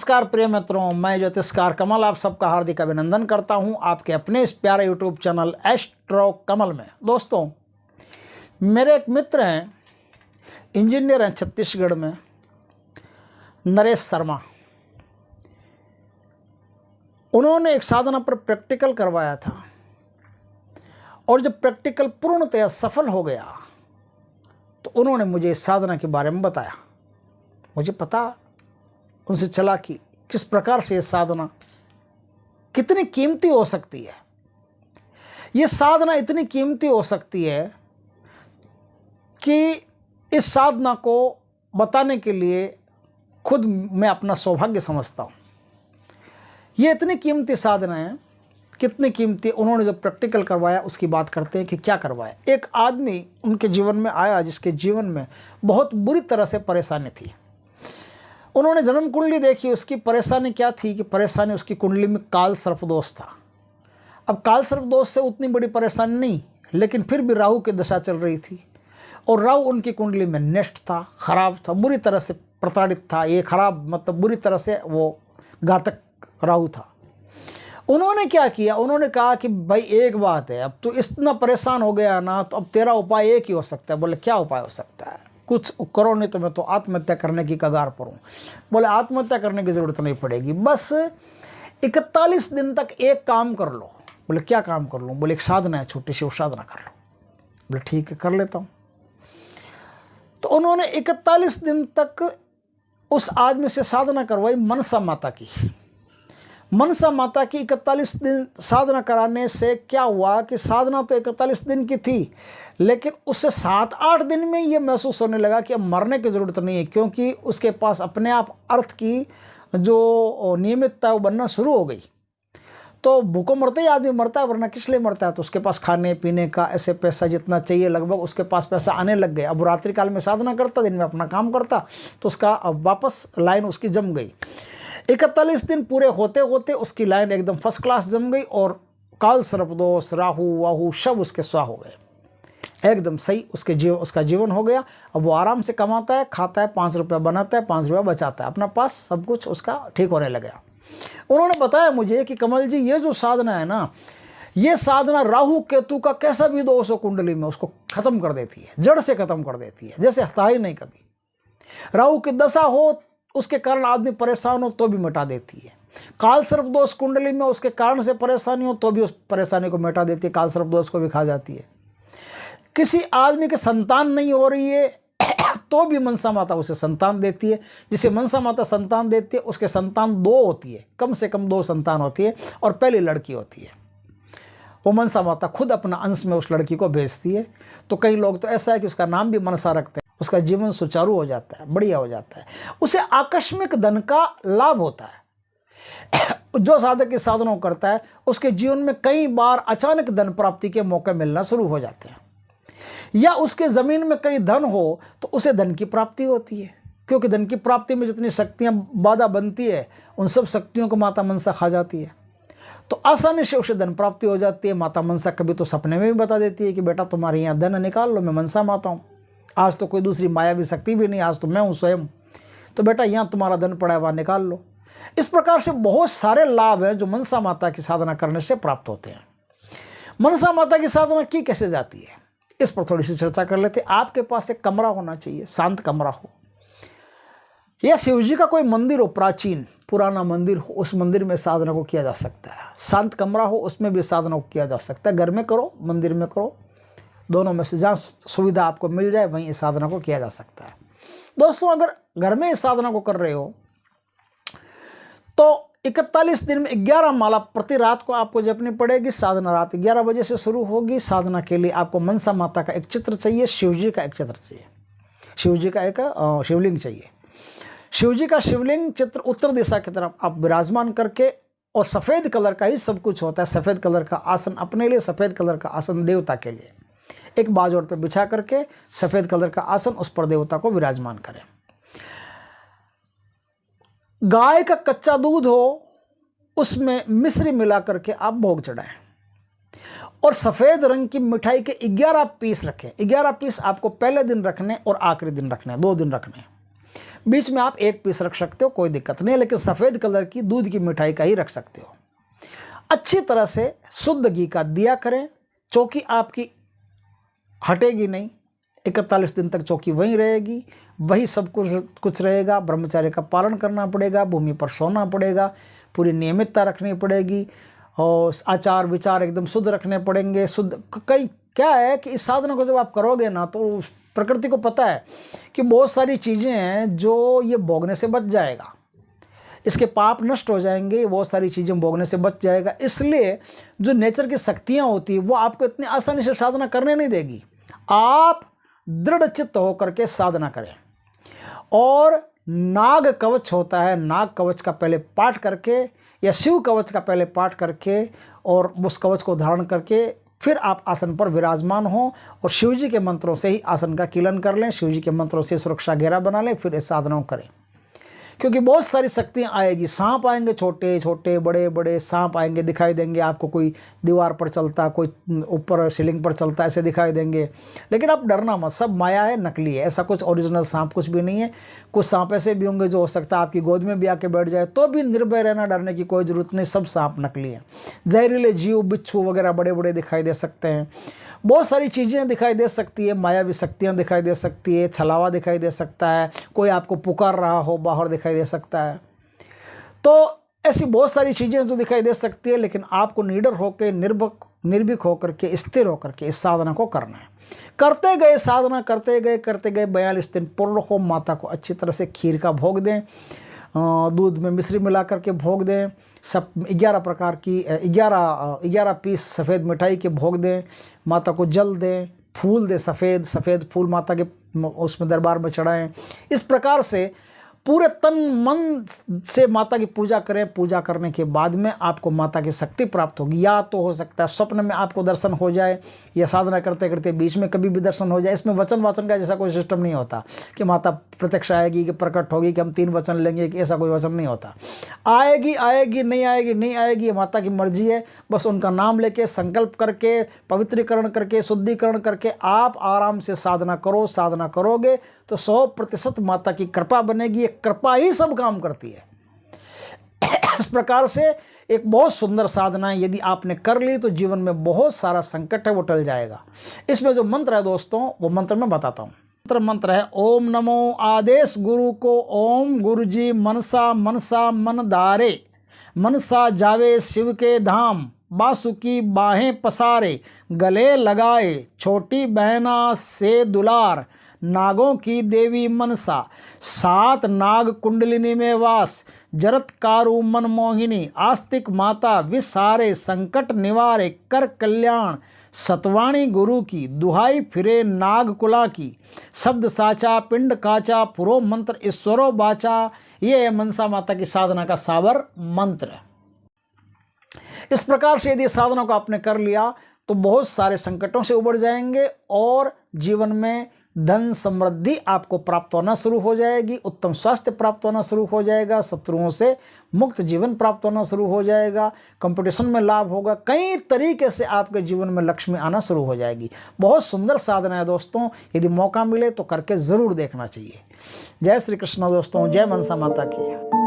नमस्कार प्रिय मित्रों, मैं ज्योतिषकार कमल आप सबका हार्दिक अभिनंदन करता हूं आपके अपने इस प्यारे यूट्यूब चैनल एस्ट्रो कमल में। दोस्तों, मेरे एक मित्र हैं, इंजीनियर हैं छत्तीसगढ़ में, नरेश शर्मा। उन्होंने एक साधना पर प्रैक्टिकल करवाया था और जब प्रैक्टिकल पूर्णतया सफल हो गया तो उन्होंने मुझे इस साधना के बारे में बताया। मुझे पता उनसे चला कि किस प्रकार से ये साधना कितनी कीमती हो सकती है। ये साधना इतनी कीमती हो सकती है कि इस साधना को बताने के लिए खुद मैं अपना सौभाग्य समझता हूँ। ये इतनी कीमती साधना है, कितनी कीमती। उन्होंने जो प्रैक्टिकल करवाया उसकी बात करते हैं कि क्या करवाया। एक आदमी उनके जीवन में आया जिसके जीवन में बहुत बुरी तरह से परेशानी थी। उन्होंने जन्म कुंडली देखी, उसकी परेशानी क्या थी कि परेशानी उसकी कुंडली में काल सर्प दोष था। अब काल सर्प दोष से उतनी बड़ी परेशानी नहीं, लेकिन फिर भी राहु की दशा चल रही थी और राहु उनकी कुंडली में नष्ट था, खराब था, बुरी तरह से प्रताड़ित था। ये खराब मतलब बुरी तरह से वो घातक राहु था। उन्होंने क्या किया, उन्होंने कहा कि भाई एक बात है, अब तू इतना परेशान हो गया ना, तो अब तेरा उपाय एक ही हो सकता है। बोले क्या उपाय हो सकता है? कुछ करो नहीं तो मैं तो आत्महत्या करने की कगार पर हूँ। बोले आत्महत्या करने की ज़रूरत नहीं पड़ेगी, बस 41 दिन तक एक काम कर लो। बोले क्या काम कर लूँ? बोले एक साधना है, छोटी सी, वो साधना कर लो। बोले ठीक है, कर लेता हूँ। तो उन्होंने 41 दिन तक उस आदमी से साधना करवाई मनसा माता की। मनसा माता की 41 दिन साधना कराने से क्या हुआ कि साधना तो 41 दिन की थी, लेकिन उससे 7-8 दिन में ये महसूस होने लगा कि अब मरने की ज़रूरत नहीं है, क्योंकि उसके पास अपने आप अर्थ की जो नियमितता है वो बनना शुरू हो गई। तो भूखों मरते ही आदमी मरता है, वरना किस लिए मरता है? तो उसके पास खाने पीने का ऐसे पैसा जितना चाहिए लगभग उसके पास पैसा आने लग गया। अब रात्रि काल में साधना करता, दिन में अपना काम करता, तो उसका अब वापस लाइन उसकी जम गई। 41 दिन पूरे होते होते उसकी लाइन एकदम फर्स्ट क्लास जम गई और काल सर्पदोष, राहु वाहु सब उसके स्वाह हो गए, एकदम सही उसका जीवन हो गया। अब वो आराम से कमाता है, खाता है, 5 रुपया बनाता है, 5 रुपया बचाता है, अपना पास सब कुछ उसका ठीक होने लगा। उन्होंने बताया मुझे कि कमल जी, ये जो साधना है ना, ये साधना राहु केतु का कैसा भी दोष हो कुंडली में उसको खत्म कर देती है, जड़ से खत्म कर देती है, जैसे था ही नहीं कभी। राहु की दशा हो, उसके कारण आदमी परेशान हो तो भी मिटा देती है। काल सर्प दोष कुंडली में उसके कारण से परेशानी हो तो भी उस परेशानी को मिटा देती है, काल सर्प दोष को भी खा जाती है। किसी आदमी के संतान नहीं हो रही है तो भी मनसा माता उसे संतान देती है। जिसे मनसा माता संतान देती है उसके संतान 2 होती है, कम से कम 2 संतान होती है और पहली लड़की होती है। वो मनसा माता खुद अपना अंश में उस लड़की को भेजती है। तो कई लोग तो ऐसा है कि उसका नाम भी मनसा रखते हैं, उसका जीवन सुचारू हो जाता है, बढ़िया हो जाता है, उसे आकस्मिक धन का लाभ होता है। जो साधक इस साधनों करता है उसके जीवन में कई बार अचानक धन प्राप्ति के मौके मिलना शुरू हो जाते हैं, या उसके ज़मीन में कहीं धन हो तो उसे धन की प्राप्ति होती है, क्योंकि धन की प्राप्ति में जितनी शक्तियाँ बाधा बनती है उन सब शक्तियों को माता मनसा खा जाती है। तो आसानी से उसे धन प्राप्ति हो जाती है। माता मनसा कभी तो सपने में भी बता देती है कि बेटा तुम्हारे यहाँ धन निकाल लो, मैं मनसा माता हूँ, आज तो कोई दूसरी मायावी शक्ति भी नहीं, आज तो मैं हूँ स्वयं, तो बेटा यहाँ तुम्हारा धन पड़ा है, वहाँ निकाल लो। इस प्रकार से बहुत सारे लाभ हैं जो मनसा माता की साधना करने से प्राप्त होते हैं। मनसा माता की साधना की कैसे जाती है, इस पर थोड़ी सी चर्चा कर लेते हैं। आपके पास एक कमरा होना चाहिए, शांत कमरा हो, या शिव जी का कोई मंदिर हो, प्राचीन पुराना मंदिर हो, उस मंदिर में साधना को किया जा सकता है। शांत कमरा हो, उसमें भी साधना को किया जा सकता है। घर में करो, मंदिर में करो, दोनों में से जहाँ सुविधा आपको मिल जाए वहीं इस साधना को किया जा सकता है। दोस्तों, अगर घर में इस साधना को कर रहे हो तो 41 दिन में 11 माला प्रति रात को आपको जपनी पड़ेगी। साधना रात 11 बजे से शुरू होगी। साधना के लिए आपको मनसा माता का एक चित्र चाहिए, शिव जी का एक चित्र चाहिए, शिव जी का एक शिवलिंग चाहिए। शिव जी का शिवलिंग चित्र उत्तर दिशा की तरफ आप विराजमान करके, और सफ़ेद कलर का ही सब कुछ होता है, सफ़ेद कलर का आसन अपने लिए, सफ़ेद कलर का आसन देवता के लिए, एक बाजोड़ पर बिछा करके सफ़ेद कलर का आसन, उस पर देवता को विराजमान करें। गाय का कच्चा दूध हो, उसमें मिश्री मिला करके आप भोग चढ़ाएं, और सफ़ेद रंग की मिठाई के 11 पीस रखें। 11 पीस आपको पहले दिन रखने और आखिरी दिन रखने, 2 दिन रखने। बीच में आप एक पीस रख सकते हो, कोई दिक्कत नहीं है, लेकिन सफ़ेद कलर की दूध की मिठाई का ही रख सकते हो। अच्छी तरह से शुद्ध घी का दिया करें। चौकी आपकी हटेगी नहीं, 41 दिन तक चौकी वहीं रहेगी, वही सब कुछ रहेगा। ब्रह्मचर्य का पालन करना पड़ेगा, भूमि पर सोना पड़ेगा, पूरी नियमितता रखनी पड़ेगी और आचार विचार एकदम शुद्ध रखने पड़ेंगे। शुद्ध कई क्या है कि इस साधना को जब आप करोगे ना, तो प्रकृति को पता है कि बहुत सारी चीज़ें हैं जो ये भोगने से बच जाएगा, इसके पाप नष्ट हो जाएंगे, बहुत सारी चीज़ें भोगने से बच जाएगा। इसलिए जो नेचर की शक्तियाँ होती हैं वो आपको इतनी आसानी से साधना करने नहीं देगी। आप दृढ़ चित्त होकर के साधना करें। और नाग कवच होता है, नाग कवच का पहले पाठ करके या शिव कवच का पहले पाठ करके और उस कवच को धारण करके फिर आप आसन पर विराजमान हो और शिव जी के मंत्रों से ही आसन का कीलन कर लें, शिव जी के मंत्रों से सुरक्षा घेरा बना लें, फिर इस साधना करें। क्योंकि बहुत सारी शक्तियाँ आएगी, सांप आएंगे, छोटे छोटे बड़े बड़े सांप आएंगे, दिखाई देंगे आपको, कोई दीवार पर चलता, कोई ऊपर सीलिंग पर चलता, ऐसे दिखाई देंगे। लेकिन आप डरना मत, सब माया है, नकली है, ऐसा कुछ ओरिजिनल सांप कुछ भी नहीं है। कुछ सांप ऐसे भी होंगे जो हो सकता है आपकी गोद में भी आके बैठ जाए, तो भी निर्भय रहना, डरने की कोई ज़रूरत नहीं, सब सांप नकली है। जहरीले जीव, बिच्छू वगैरह बड़े बड़े दिखाई दे सकते हैं, बहुत सारी चीज़ें दिखाई दे सकती है, मायावी शक्तियाँ दिखाई दे सकती है, छलावा दिखाई दे सकता है, कोई आपको पुकार रहा हो बाहर दिखाई दे सकता है। तो ऐसी बहुत सारी चीज़ें जो दिखाई दे सकती है, लेकिन आपको निडर होकर, निर्भीक होकर के, स्थिर होकर के इस साधना को करना है। करते गए साधना, करते गए 42 दिन पूर्ण हो। माता को अच्छी तरह से खीर का भोग दें, दूध में मिश्री मिला करके भोग दें, सब 11 प्रकार की 11 पीस सफ़ेद मिठाई के भोग दें। माता को जल दें, फूल दें, सफ़ेद फूल माता के उसमें दरबार में चढ़ाएं। इस प्रकार से पूरे तन मन से माता की पूजा करें। पूजा करने के बाद में आपको माता की शक्ति प्राप्त होगी। या तो हो सकता है स्वप्न में आपको दर्शन हो जाए, या साधना करते करते बीच में कभी भी दर्शन हो जाए। इसमें वचन वाचन का जैसा कोई सिस्टम नहीं होता कि माता प्रत्यक्ष आएगी, कि प्रकट होगी, कि हम 3 वचन लेंगे, कि ऐसा कोई वचन नहीं होता। आएगी नहीं आएगी, ये माता की मर्जी है। बस उनका नाम लेके, संकल्प करके, पवित्रीकरण करके, शुद्धिकरण करके आप आराम से साधना करो। साधना करोगे तो 100% माता की कृपा बनेगी। कृपा ही सब काम करती है। इस प्रकार से एक बहुत सुंदर साधना है, यदि आपने कर ली तो जीवन में बहुत सारा संकट है वो टल जाएगा। इसमें जो मंत्र है दोस्तों, वो मंत्र मैं बताता हूँ। मंत्र है ओम नमो आदेश गुरु को ओम, गुरु जी मनसा मन धारे, मनसा जावे शिव के धाम, बासुकी बाहें पसारे, गले लगाए छोटी बहना से दुलार, नागों की देवी मनसा, 7 नाग कुंडलिनी में वास, जरत कारू मन मोहिनी, आस्तिक माता विसारे, संकट निवारे, कर कल्याण, सतवाणी गुरु की, दुहाई फिरे नाग कुला की, शब्द साचा पिंड काचा, पुरो मंत्र ईश्वरो बाचा। ये है मनसा माता की साधना का सावर मंत्र। इस प्रकार से यदि साधना को आपने कर लिया तो बहुत सारे संकटों से उबर जाएंगे और जीवन में धन समृद्धि आपको प्राप्त होना शुरू हो जाएगी, उत्तम स्वास्थ्य प्राप्त होना शुरू हो जाएगा, शत्रुओं से मुक्त जीवन प्राप्त होना शुरू हो जाएगा, कंपटीशन में लाभ होगा, कई तरीके से आपके जीवन में लक्ष्मी आना शुरू हो जाएगी। बहुत सुंदर साधना है दोस्तों, यदि मौका मिले तो करके ज़रूर देखना चाहिए। जय श्री कृष्ण दोस्तों, जय मनसा माता की।